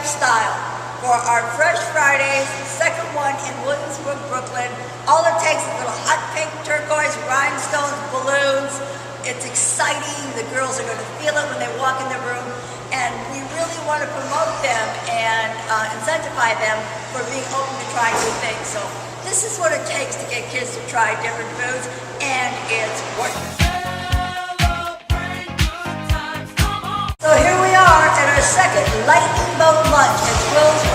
style for our Fresh Fridays, second one in Williamsburg, Brooklyn. All it takes is a little hot pink turquoise, rhinestones, balloons. It's exciting. The girls are going to feel it when they walk in the room. And we really want to promote them and incentivize them for being open to trying new things. So this is what it takes to get kids to try different foods, and it's working. So here we are at our second lightning bolt lunch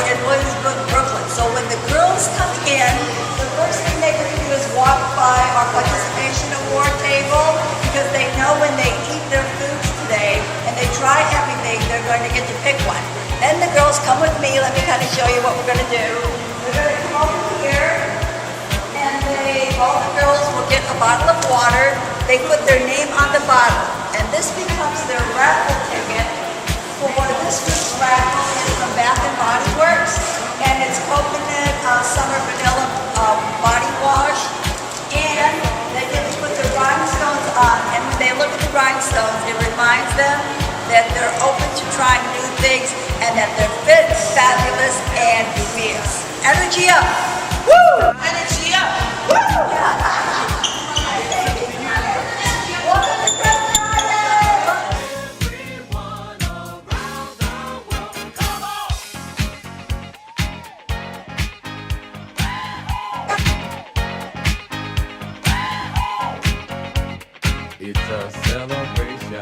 at Williamsburg, Brooklyn. So when the girls come in, the first thing they can do is walk by our participation award table, because they know when they eat their foods today and they try everything, they're going to get to pick one. Then the girls come with me. Let me kind of show you what we're going to do. We're going to come over here, and all the girls will get a bottle of water. They put their name on the bottle, and this becomes their raffle ticket for this week's raffle. Is from Bath and Body Works, and it's coconut summer vanilla body wash, and they get to put their rhinestones on. And when they look at the rhinestones, it reminds them that they're open to trying new things and that they're fit, fabulous, and fierce. Energy up! Woo! Energy up! Woo! It's a celebration.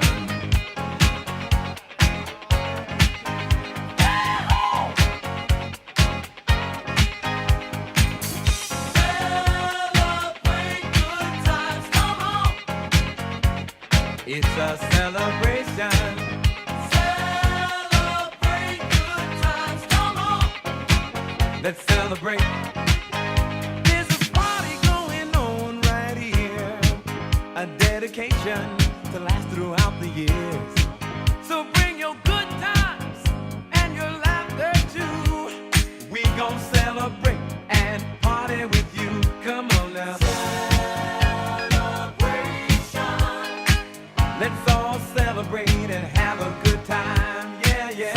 Celebrate good times, come on. It's a celebration. Celebrate good times, come on. Let's celebrate. There's a party going on right here. A dedication to last throughout the years. So bring your good times and your laughter too. We gon' celebrate and party with you. Come on now. Celebration. Let's all celebrate and have a good time. Yeah, yeah.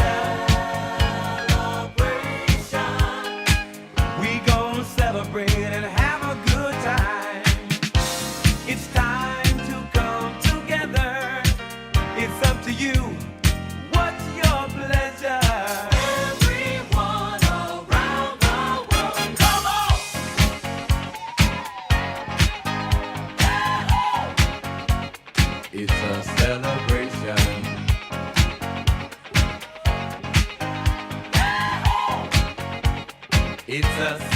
Celebration. We gon' celebrate and have a good time. It's time to come together. It's up to you. What's your pleasure? Everyone around the world, come on! It's a celebration. It's a